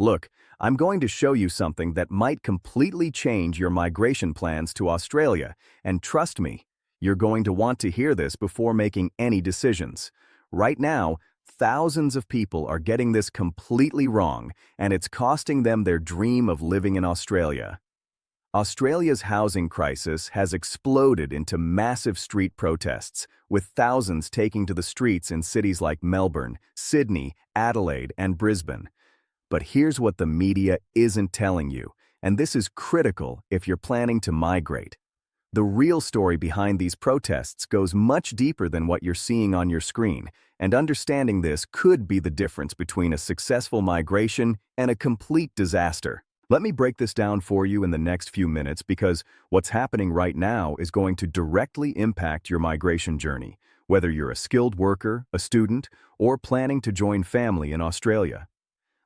Look, I'm going to show you something that might completely change your migration plans to Australia, and trust me, you're going to want to hear this before making any decisions. Right now, thousands of people are getting this completely wrong, and it's costing them their dream of living in Australia. Australia's housing crisis has exploded into massive street protests, with thousands taking to the streets in cities like Melbourne, Sydney, Adelaide, and Brisbane. But here's what the media isn't telling you, and this is critical if you're planning to migrate. The real story behind these protests goes much deeper than what you're seeing on your screen, and understanding this could be the difference between a successful migration and a complete disaster. Let me break this down for you in the next few minutes because what's happening right now is going to directly impact your migration journey, whether you're a skilled worker, a student, or planning to join family in Australia.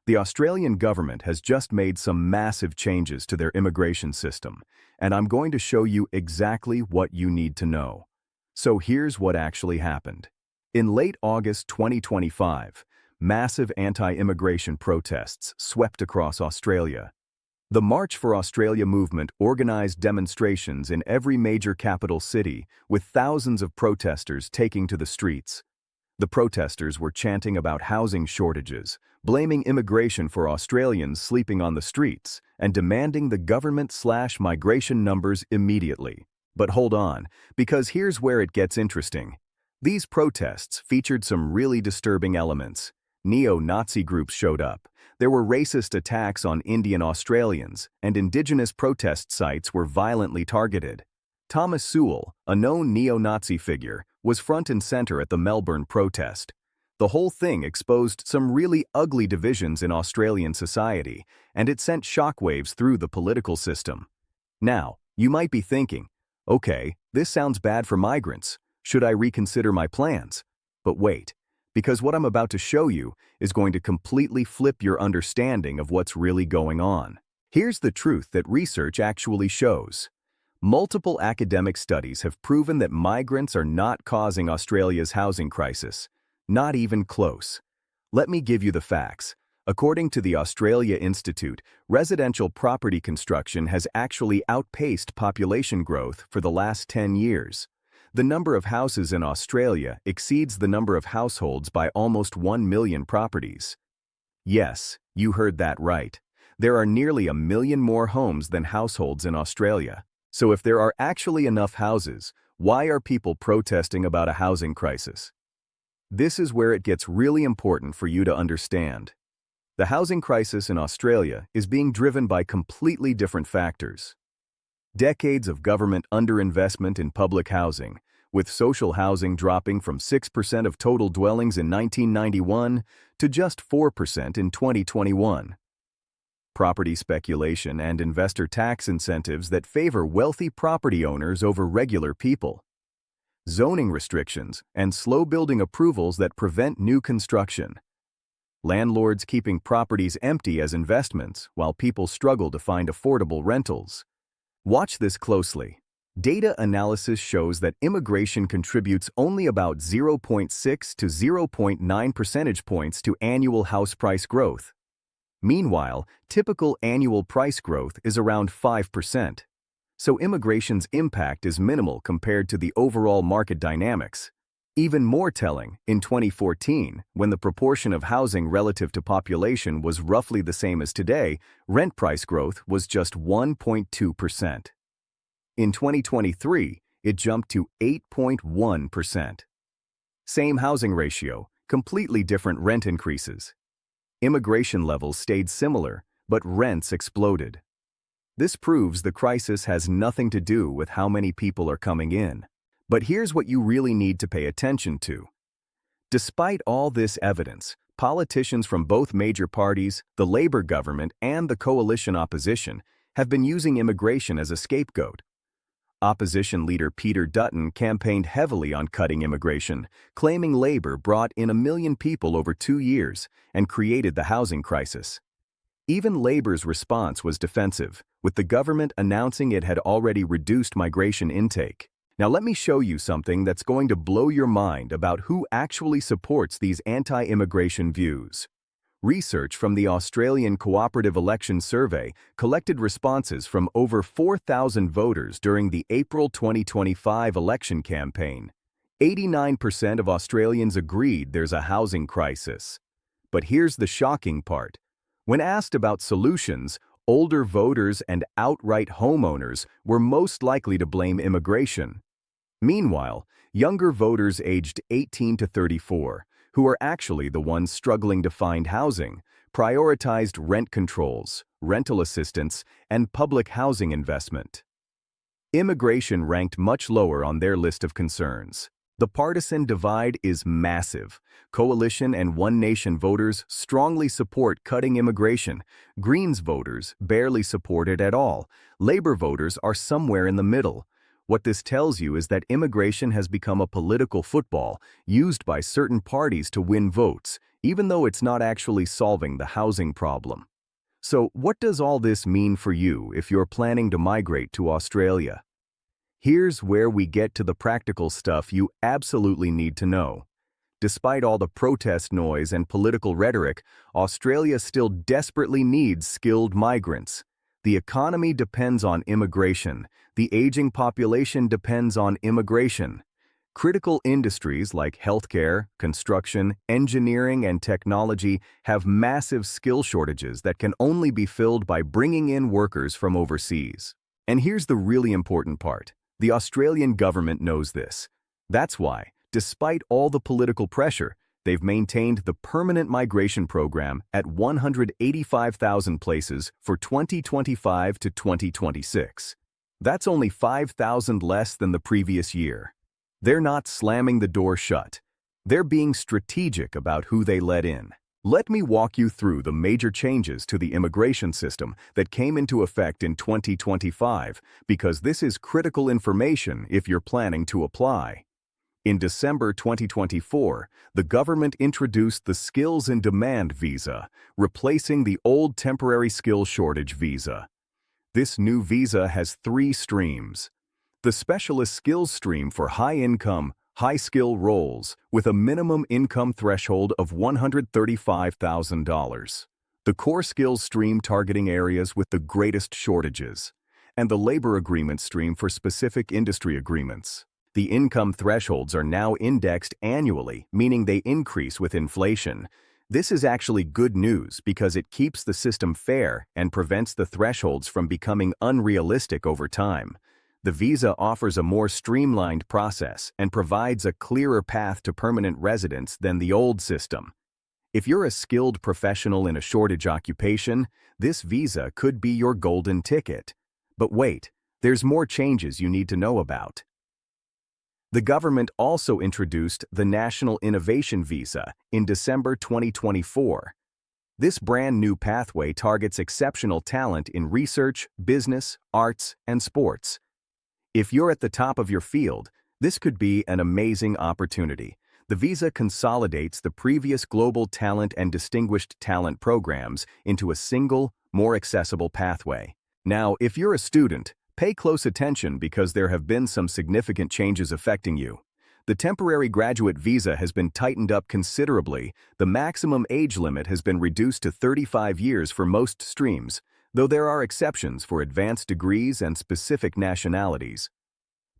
The Australian government has just made some massive changes to their immigration system, and I'm going to show you exactly what you need to know. So here's what actually happened. In late August 2025, massive anti-immigration protests swept across Australia. The March for Australia movement organized demonstrations in every major capital city, with thousands of protesters taking to the streets. The protesters were chanting about housing shortages, blaming immigration for Australians sleeping on the streets, and demanding the government/migration numbers immediately. But hold on, because here's where it gets interesting. These protests featured some really disturbing elements. Neo-Nazi groups showed up. There were racist attacks on Indian Australians, and Indigenous protest sites were violently targeted. Thomas Sewell, a known neo-Nazi figure, was front and center at the Melbourne protest. The whole thing exposed some really ugly divisions in Australian society, and it sent shockwaves through the political system. Now, you might be thinking, okay, this sounds bad for migrants. Should I reconsider my plans? But wait, because what I'm about to show you is going to completely flip your understanding of what's really going on. Here's the truth that research actually shows. Multiple academic studies have proven that migrants are not causing Australia's housing crisis. Not even close. Let me give you the facts. According to the Australia Institute, residential property construction has actually outpaced population growth for the last 10 years. The number of houses in Australia exceeds the number of households by almost 1 million properties. Yes, you heard that right. There are nearly 1 million more homes than households in Australia. So if there are actually enough houses, why are people protesting about a housing crisis? This is where it gets really important for you to understand. The housing crisis in Australia is being driven by completely different factors. Decades of government underinvestment in public housing, with social housing dropping from 6% of total dwellings in 1991 to just 4% in 2021. Property speculation and investor tax incentives that favor wealthy property owners over regular people. Zoning restrictions and slow building approvals that prevent new construction. Landlords keeping properties empty as investments while people struggle to find affordable rentals. Watch this closely. Data analysis shows that immigration contributes only about 0.6 to 0.9 percentage points to annual house price growth. Meanwhile, typical annual price growth is around 5%. So immigration's impact is minimal compared to the overall market dynamics. Even more telling, in 2014, when the proportion of housing relative to population was roughly the same as today, rent price growth was just 1.2%. In 2023, it jumped to 8.1%. Same housing ratio, completely different rent increases. Immigration levels stayed similar, but rents exploded. This proves the crisis has nothing to do with how many people are coming in. But here's what you really need to pay attention to. Despite all this evidence, politicians from both major parties, the Labour government and the coalition opposition, have been using immigration as a scapegoat. Opposition leader Peter Dutton campaigned heavily on cutting immigration, claiming Labour brought in 1 million people over 2 years and created the housing crisis. Even Labour's response was defensive, with the government announcing it had already reduced migration intake. Now let me show you something that's going to blow your mind about who actually supports these anti-immigration views. Research from the Australian Cooperative Election Survey collected responses from over 4,000 voters during the April 2025 election campaign. 89% of Australians agreed there's a housing crisis. But here's the shocking part. When asked about solutions, older voters and outright homeowners were most likely to blame immigration. Meanwhile, younger voters aged 18 to 34, who are actually the ones struggling to find housing, prioritized rent controls, rental assistance, and public housing investment. Immigration ranked much lower on their list of concerns. The partisan divide is massive. Coalition and One Nation voters strongly support cutting immigration. Greens voters barely support it at all. Labor voters are somewhere in the middle. What this tells you is that immigration has become a political football used by certain parties to win votes, even though it's not actually solving the housing problem. So, what does all this mean for you if you're planning to migrate to Australia? Here's where we get to the practical stuff you absolutely need to know. Despite all the protest noise and political rhetoric, Australia still desperately needs skilled migrants. The economy depends on immigration. The aging population depends on immigration. Critical industries like healthcare, construction, engineering, and technology have massive skill shortages that can only be filled by bringing in workers from overseas. And here's the really important part. The Australian government knows this. That's why, despite all the political pressure, they've maintained the permanent migration program at 185,000 places for 2025 to 2026. That's only 5,000 less than the previous year. They're not slamming the door shut. They're being strategic about who they let in. Let me walk you through the major changes to the immigration system that came into effect in 2025, because this is critical information if you're planning to apply. In December 2024, the government introduced the Skills in Demand visa, replacing the old temporary skill shortage visa. This new visa has 3 streams. The specialist skills stream for high-income, high-skill roles with a minimum income threshold of $135,000. The core skills stream targeting areas with the greatest shortages. And the labor agreement stream for specific industry agreements. The income thresholds are now indexed annually, meaning they increase with inflation. This is actually good news because it keeps the system fair and prevents the thresholds from becoming unrealistic over time. The visa offers a more streamlined process and provides a clearer path to permanent residence than the old system. If you're a skilled professional in a shortage occupation, this visa could be your golden ticket. But wait, there's more changes you need to know about. The government also introduced the National Innovation Visa in December 2024. This brand new pathway targets exceptional talent in research, business, arts, and sports. If you're at the top of your field, this could be an amazing opportunity. The visa consolidates the previous Global Talent and Distinguished Talent programs into a single, more accessible pathway. Now, if you're a student, pay close attention because there have been some significant changes affecting you. The temporary graduate visa has been tightened up considerably. The maximum age limit has been reduced to 35 years for most streams, though there are exceptions for advanced degrees and specific nationalities.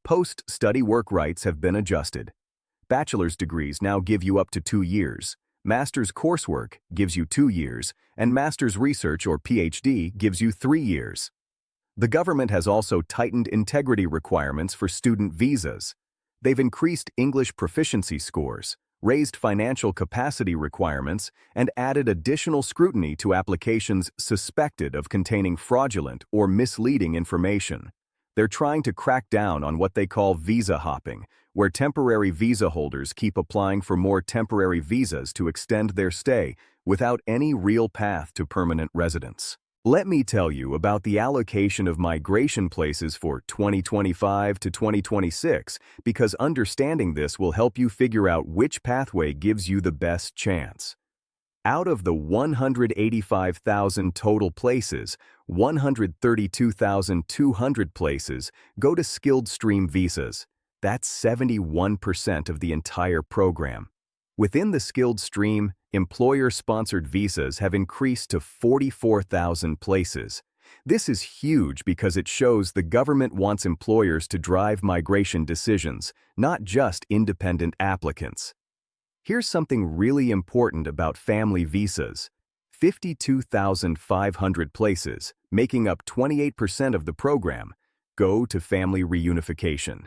Post-study work rights have been adjusted. Bachelor's degrees now give you up to 2 years. Master's coursework gives you 2 years, and master's research or PhD gives you 3 years. The government has also tightened integrity requirements for student visas. They've increased English proficiency scores, raised financial capacity requirements, and added additional scrutiny to applications suspected of containing fraudulent or misleading information. They're trying to crack down on what they call visa hopping, where temporary visa holders keep applying for more temporary visas to extend their stay without any real path to permanent residence. Let me tell you about the allocation of migration places for 2025 to 2026, because understanding this will help you figure out which pathway gives you the best chance. Out of the 185,000 total places, 132,200 places go to skilled stream visas. That's 71% of the entire program. Within the skilled stream, employer-sponsored visas have increased to 44,000 places. This is huge because it shows the government wants employers to drive migration decisions, not just independent applicants. Here's something really important about family visas. 52,500 places, making up 28% of the program, go to family reunification.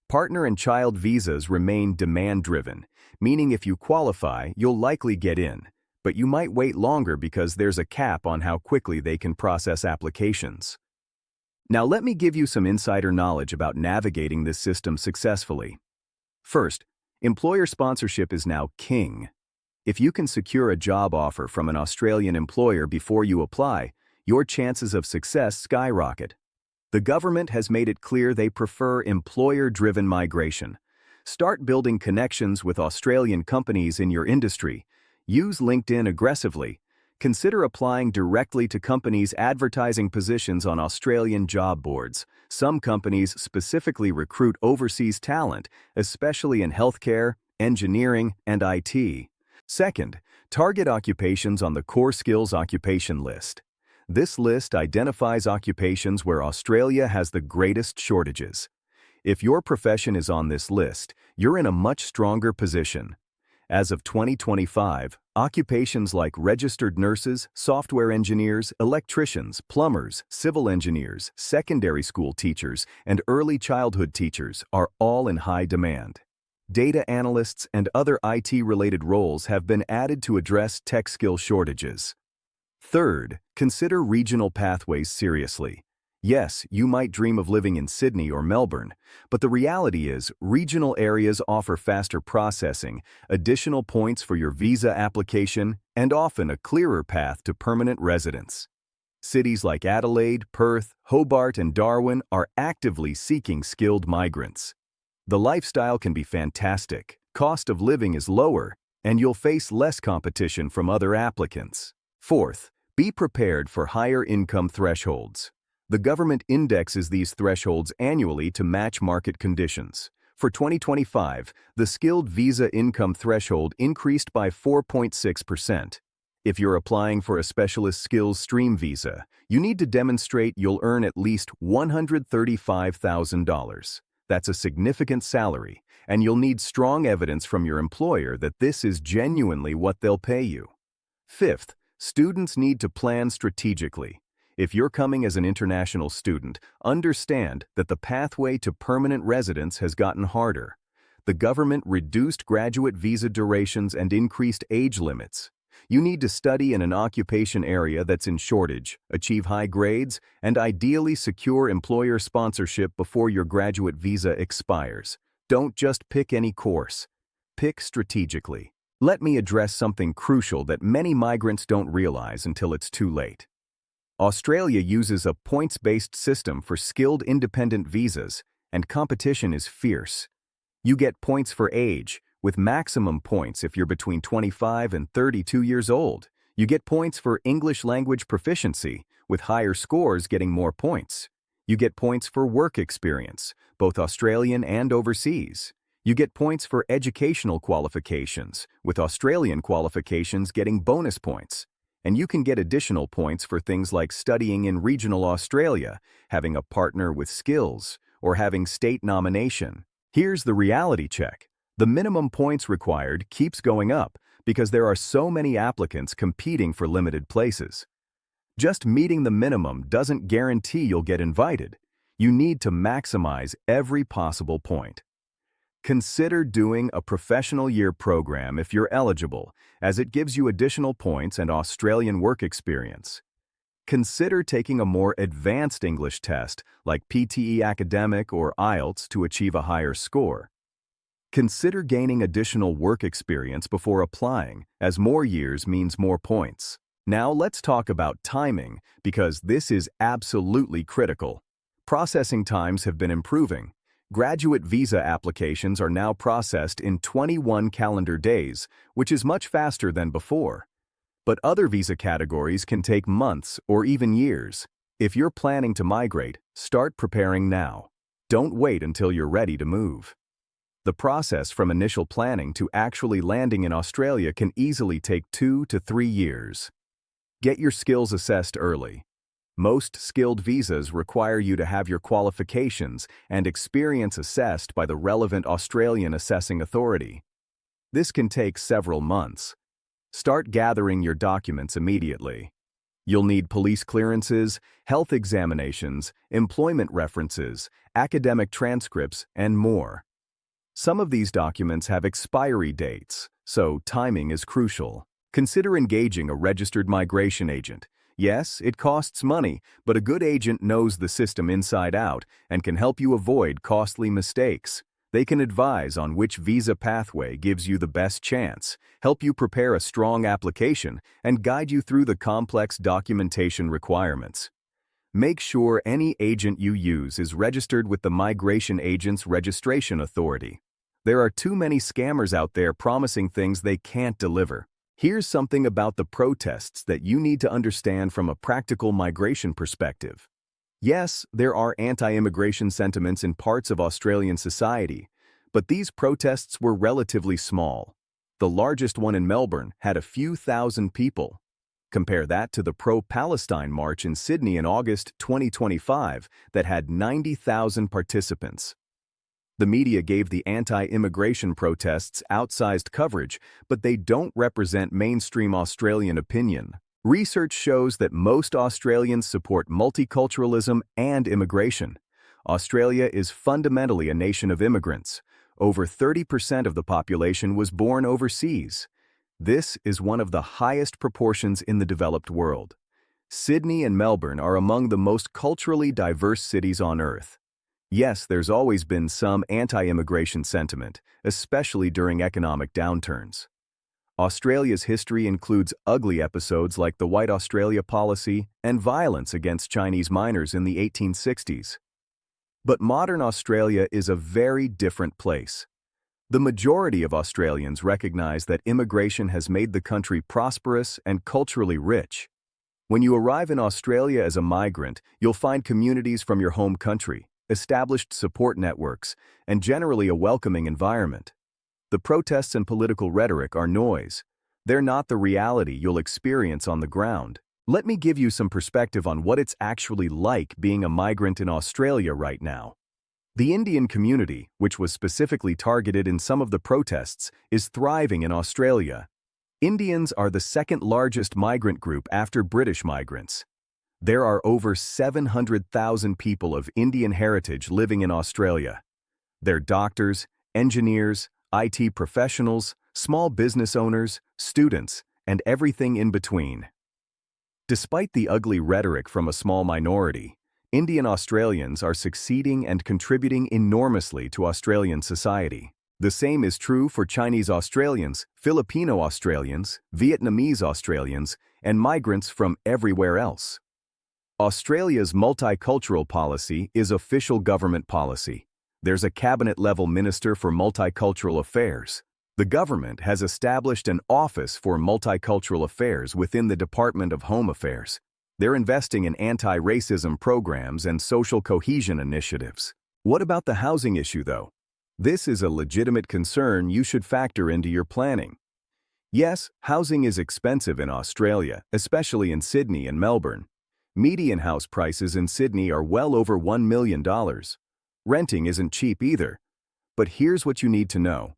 Partner and child visas remain demand-driven, meaning if you qualify, you'll likely get in, but you might wait longer because there's a cap on how quickly they can process applications. Now let me give you some insider knowledge about navigating this system successfully. First, employer sponsorship is now king. If you can secure a job offer from an Australian employer before you apply, your chances of success skyrocket. The government has made it clear they prefer employer-driven migration. Start building connections with Australian companies in your industry. Use LinkedIn aggressively. Consider applying directly to companies advertising positions on Australian job boards. Some companies specifically recruit overseas talent, especially in healthcare, engineering, and IT. Second, target occupations on the Core Skills Occupation List. This list identifies occupations where Australia has the greatest shortages. If your profession is on this list, you're in a much stronger position. As of 2025, occupations like registered nurses, software engineers, electricians, plumbers, civil engineers, secondary school teachers, and early childhood teachers are all in high demand. Data analysts and other IT-related roles have been added to address tech skill shortages. Third, consider regional pathways seriously. Yes, you might dream of living in Sydney or Melbourne, but the reality is regional areas offer faster processing, additional points for your visa application, and often a clearer path to permanent residence. Cities like Adelaide, Perth, Hobart, and Darwin are actively seeking skilled migrants. The lifestyle can be fantastic, cost of living is lower, and you'll face less competition from other applicants. Fourth, be prepared for higher income thresholds. The government indexes these thresholds annually to match market conditions. For 2025, the skilled visa income threshold increased by 4.6%. If you're applying for a specialist skills stream visa, you need to demonstrate you'll earn at least $135,000. That's a significant salary, and you'll need strong evidence from your employer that this is genuinely what they'll pay you. Fifth, students need to plan strategically. If you're coming as an international student, understand that the pathway to permanent residence has gotten harder. The government reduced graduate visa durations and increased age limits. You need to study in an occupation area that's in shortage, achieve high grades, and ideally secure employer sponsorship before your graduate visa expires. Don't just pick any course. Pick strategically. Let me address something crucial that many migrants don't realize until it's too late. Australia uses a points-based system for skilled independent visas, and competition is fierce. You get points for age, with maximum points if you're between 25 and 32 years old. You get points for English language proficiency, with higher scores getting more points. You get points for work experience, both Australian and overseas. You get points for educational qualifications, with Australian qualifications getting bonus points. And you can get additional points for things like studying in regional Australia, having a partner with skills, or having state nomination. Here's the reality check. The minimum points required keeps going up because there are so many applicants competing for limited places. Just meeting the minimum doesn't guarantee you'll get invited. You need to maximize every possible point. Consider doing a professional year program if you're eligible, as it gives you additional points and Australian work experience. Consider taking a more advanced English test like PTE Academic or IELTS to achieve a higher score. Consider gaining additional work experience before applying, as more years means more points. Now let's talk about timing, because this is absolutely critical. Processing times have been improving. Graduate visa applications are now processed in 21 calendar days, which is much faster than before. But other visa categories can take months or even years. If you're planning to migrate, start preparing now. Don't wait until you're ready to move. The process from initial planning to actually landing in Australia can easily take 2 to 3 years. Get your skills assessed early. Most skilled visas require you to have your qualifications and experience assessed by the relevant Australian assessing authority. This can take several months. Start gathering your documents immediately. You'll need police clearances, health examinations, employment references, academic transcripts, and more. Some of these documents have expiry dates, so timing is crucial. Consider engaging a registered migration agent. Yes, it costs money, but a good agent knows the system inside out and can help you avoid costly mistakes. They can advise on which visa pathway gives you the best chance, help you prepare a strong application, and guide you through the complex documentation requirements. Make sure any agent you use is registered with the Migration Agents Registration Authority. There are too many scammers out there promising things they can't deliver. Here's something about the protests that you need to understand from a practical migration perspective. Yes, there are anti-immigration sentiments in parts of Australian society, but these protests were relatively small. The largest one in Melbourne had a few thousand people. Compare that to the pro-Palestine march in Sydney in August 2025 that had 90,000 participants. The media gave the anti-immigration protests outsized coverage, but they don't represent mainstream Australian opinion. Research shows that most Australians support multiculturalism and immigration. Australia is fundamentally a nation of immigrants. Over 30% of the population was born overseas. This is one of the highest proportions in the developed world. Sydney and Melbourne are among the most culturally diverse cities on Earth. Yes, there's always been some anti-immigration sentiment, especially during economic downturns. Australia's history includes ugly episodes like the White Australia policy and violence against Chinese miners in the 1860s. But modern Australia is a very different place. The majority of Australians recognize that immigration has made the country prosperous and culturally rich. When you arrive in Australia as a migrant, you'll find communities from your home country, established support networks, and generally a welcoming environment. The protests and political rhetoric are noise. They're not the reality you'll experience on the ground. Let me give you some perspective on what it's actually like being a migrant in Australia right now. The Indian community, which was specifically targeted in some of the protests, is thriving in Australia. Indians are the second largest migrant group after British migrants. There are over 700,000 people of Indian heritage living in Australia. They're doctors, engineers, IT professionals, small business owners, students, and everything in between. Despite the ugly rhetoric from a small minority, Indian Australians are succeeding and contributing enormously to Australian society. The same is true for Chinese Australians, Filipino Australians, Vietnamese Australians, and migrants from everywhere else. Australia's multicultural policy is official government policy. There's a cabinet-level minister for multicultural affairs. The government has established an office for multicultural affairs within the Department of Home Affairs. They're investing in anti-racism programs and social cohesion initiatives. What about the housing issue, though? This is a legitimate concern you should factor into your planning. Yes, housing is expensive in Australia, especially in Sydney and Melbourne. Median house prices in Sydney are well over $1 million. Renting isn't cheap either. But here's what you need to know.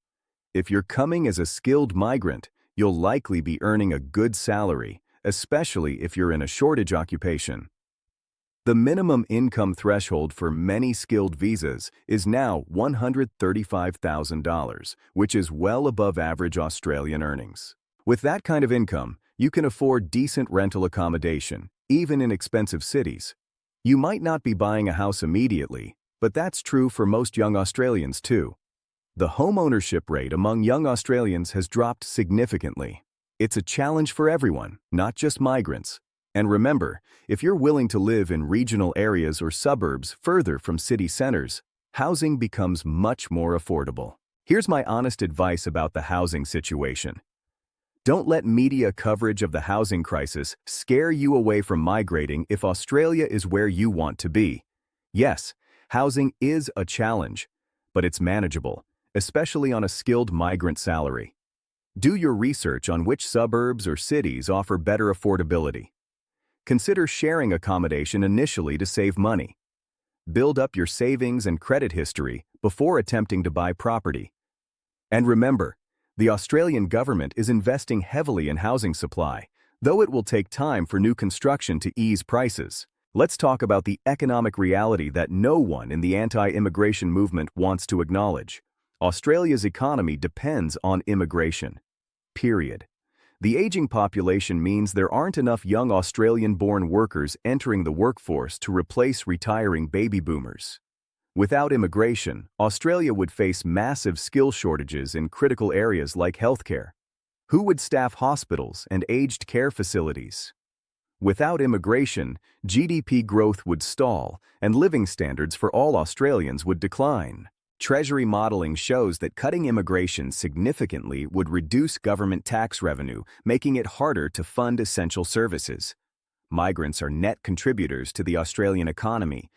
If you're coming as a skilled migrant, you'll likely be earning a good salary, especially if you're in a shortage occupation. The minimum income threshold for many skilled visas is now $135,000, which is well above average Australian earnings. With that kind of income, you can afford decent rental accommodation, even in expensive cities. You might not be buying a house immediately, but that's true for most young Australians too. The home ownership rate among young Australians has dropped significantly. It's a challenge for everyone, not just migrants. And remember, if you're willing to live in regional areas or suburbs further from city centers, housing becomes much more affordable. Here's my honest advice about the housing situation. Don't let media coverage of the housing crisis scare you away from migrating if Australia is where you want to be. Yes, housing is a challenge, but it's manageable, especially on a skilled migrant salary. Do your research on which suburbs or cities offer better affordability. Consider sharing accommodation initially to save money. Build up your savings and credit history before attempting to buy property. And remember, the Australian government is investing heavily in housing supply, though it will take time for new construction to ease prices. Let's talk about the economic reality that no one in the anti-immigration movement wants to acknowledge. Australia's economy depends on immigration. Period. The aging population means there aren't enough young Australian-born workers entering the workforce to replace retiring baby boomers. Without immigration, Australia would face massive skill shortages in critical areas like healthcare. Who would staff hospitals and aged care facilities? Without immigration, GDP growth would stall, and living standards for all Australians would decline. Treasury modeling shows that cutting immigration significantly would reduce government tax revenue, making it harder to fund essential services. Migrants are net contributors to the Australian economy.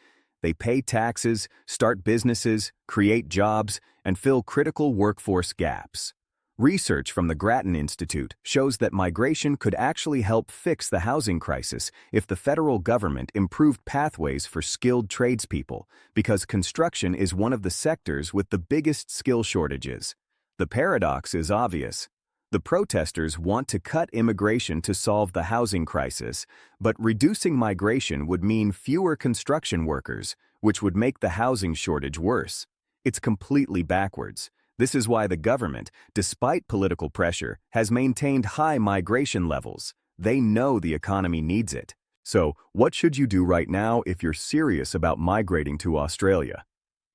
They pay taxes, start businesses, create jobs, and fill critical workforce gaps. Research from the Grattan Institute shows that migration could actually help fix the housing crisis if the federal government improved pathways for skilled tradespeople, because construction is one of the sectors with the biggest skill shortages. The paradox is obvious. The protesters want to cut immigration to solve the housing crisis, but reducing migration would mean fewer construction workers, which would make the housing shortage worse. It's completely backwards. This is why the government, despite political pressure, has maintained high migration levels. They know the economy needs it. So, what should you do right now if you're serious about migrating to Australia?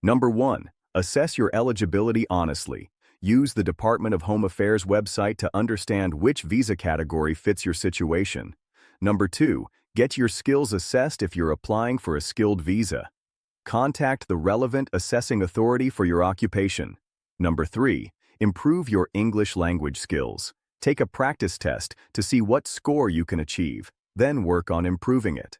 Number 1. Assess your eligibility honestly. Use the Department of Home Affairs website to understand which visa category fits your situation. Number 2. Get your skills assessed if you're applying for a skilled visa. Contact the relevant assessing authority for your occupation. Number 3. Improve your English language skills. Take a practice test to see what score you can achieve, then work on improving it.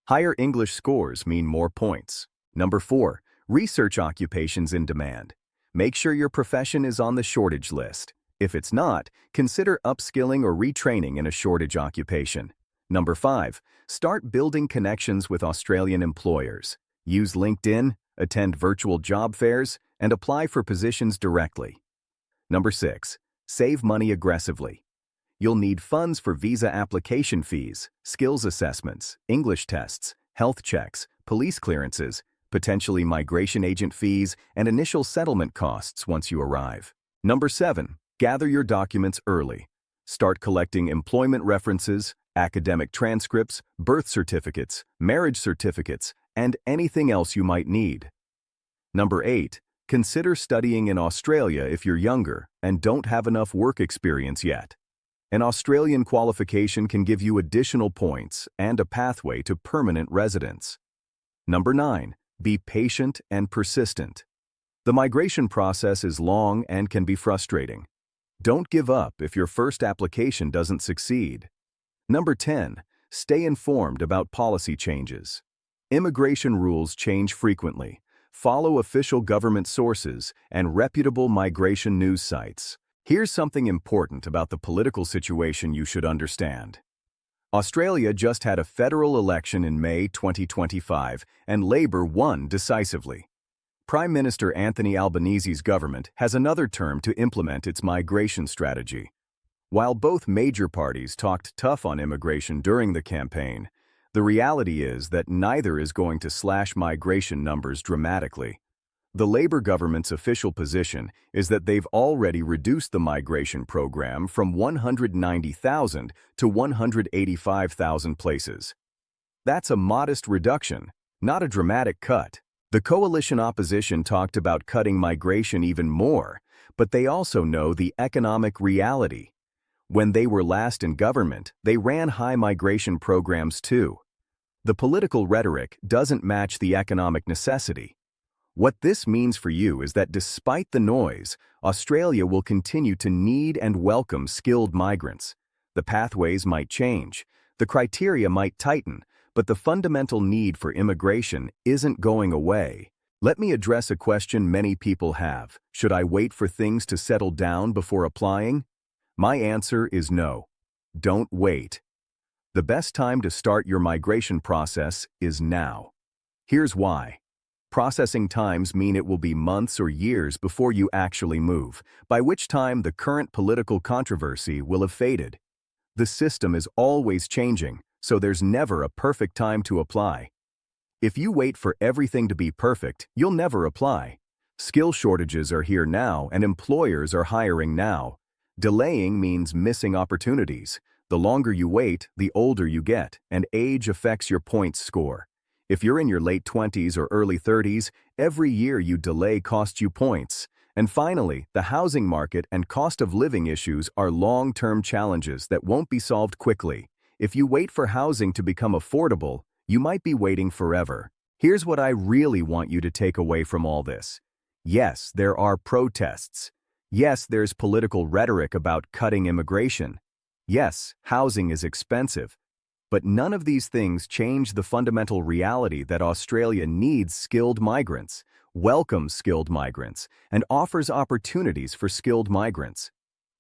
Higher English scores mean more points. Number 4. Research occupations in demand. Make sure your profession is on the shortage list. If it's not, consider upskilling or retraining in a shortage occupation. Number 5. Start building connections with Australian employers. Use LinkedIn, attend virtual job fairs, and apply for positions directly. Number 6. Save money aggressively. You'll need funds for visa application fees, skills assessments, English tests, health checks, police clearances, potentially migration agent fees, and initial settlement costs once you arrive. Number 7. Gather your documents early. Start collecting employment references, academic transcripts, birth certificates, marriage certificates, and anything else you might need. Number 8. Consider studying in Australia if you're younger and don't have enough work experience yet. An Australian qualification can give you additional points and a pathway to permanent residence. Number 9. Be patient and persistent. The migration process is long and can be frustrating. Don't give up if your first application doesn't succeed. Number 10. Stay informed about policy changes. Immigration rules change frequently. Follow official government sources and reputable migration news sites. Here's something important about the political situation you should understand. Australia just had a federal election in May 2025, and Labor won decisively. Prime Minister Anthony Albanese's government has another term to implement its migration strategy. While both major parties talked tough on immigration during the campaign, the reality is that neither is going to slash migration numbers dramatically. The Labor government's official position is that they've already reduced the migration program from 190,000 to 185,000 places. That's a modest reduction, not a dramatic cut. The coalition opposition talked about cutting migration even more, but they also know the economic reality. When they were last in government, they ran high migration programs too. The political rhetoric doesn't match the economic necessity. What this means for you is that despite the noise, Australia will continue to need and welcome skilled migrants. The pathways might change, the criteria might tighten, but the fundamental need for immigration isn't going away. Let me address a question many people have. Should I wait for things to settle down before applying? My answer is no. Don't wait. The best time to start your migration process is now. Here's why. Processing times mean it will be months or years before you actually move, by which time the current political controversy will have faded. The system is always changing, so there's never a perfect time to apply. If you wait for everything to be perfect, you'll never apply. Skill shortages are here now, and employers are hiring now. Delaying means missing opportunities. The longer you wait, the older you get, and age affects your points score. If you're in your late 20s or early 30s, every year you delay costs you points. And finally, the housing market and cost of living issues are long-term challenges that won't be solved quickly. If you wait for housing to become affordable, you might be waiting forever. Here's what I really want you to take away from all this. Yes, there are protests. Yes, there's political rhetoric about cutting immigration. Yes, housing is expensive. But none of these things change the fundamental reality that Australia needs skilled migrants, welcomes skilled migrants, and offers opportunities for skilled migrants.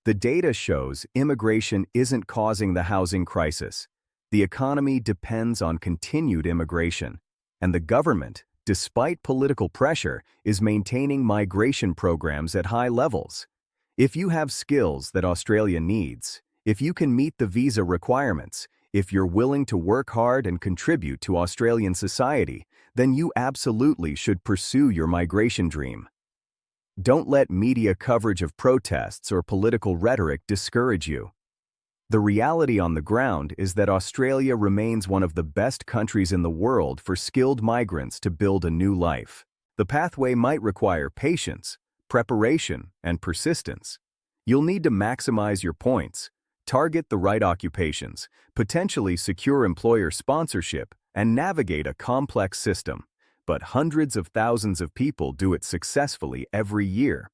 The data shows immigration isn't causing the housing crisis. The economy depends on continued immigration, and the government, despite political pressure, is maintaining migration programs at high levels. If you have skills that Australia needs, if you can meet the visa requirements, if you're willing to work hard and contribute to Australian society, then you absolutely should pursue your migration dream. Don't let media coverage of protests or political rhetoric discourage you. The reality on the ground is that Australia remains one of the best countries in the world for skilled migrants to build a new life. The pathway might require patience, preparation, and persistence. You'll need to maximize your points, target the right occupations, potentially secure employer sponsorship, and navigate a complex system. But hundreds of thousands of people do it successfully every year.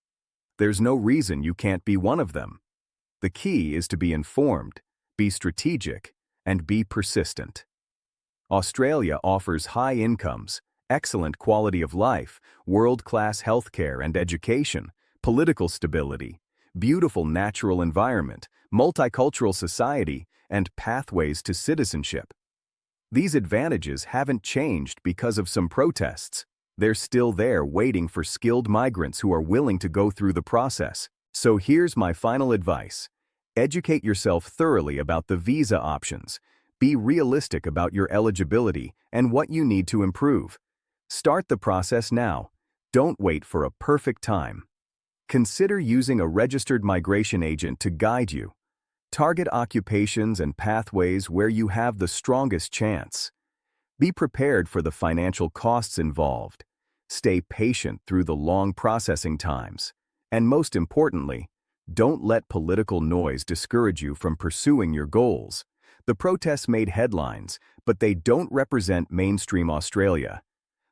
There's no reason you can't be one of them. The key is to be informed, be strategic, and be persistent. Australia offers high incomes, excellent quality of life, world-class healthcare and education, political stability, beautiful natural environment, multicultural society, and pathways to citizenship. These advantages haven't changed because of some protests. They're still there waiting for skilled migrants who are willing to go through the process. So here's my final advice. Educate yourself thoroughly about the visa options. Be realistic about your eligibility and what you need to improve. Start the process now. Don't wait for a perfect time. Consider using a registered migration agent to guide you. Target occupations and pathways where you have the strongest chance. Be prepared for the financial costs involved. Stay patient through the long processing times. And most importantly, don't let political noise discourage you from pursuing your goals. The protests made headlines, but they don't represent mainstream Australia.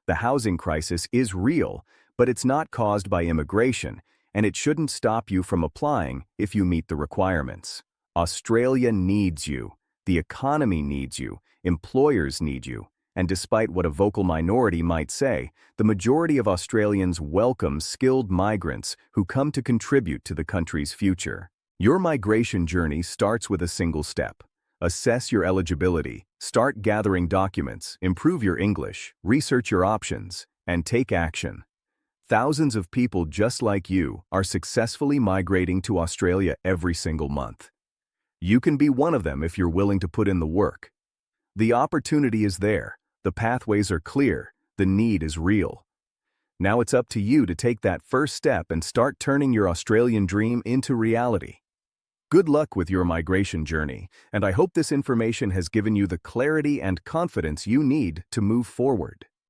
The housing crisis is real, but it's not caused by immigration, and it shouldn't stop you from applying if you meet the requirements. Australia needs you, the economy needs you, employers need you, and despite what a vocal minority might say, the majority of Australians welcome skilled migrants who come to contribute to the country's future. Your migration journey starts with a single step. Assess your eligibility, start gathering documents, improve your English, research your options, and take action. Thousands of people just like you are successfully migrating to Australia every single month. You can be one of them if you're willing to put in the work. The opportunity is there, the pathways are clear, the need is real. Now it's up to you to take that first step and start turning your Australian dream into reality. Good luck with your migration journey, and I hope this information has given you the clarity and confidence you need to move forward.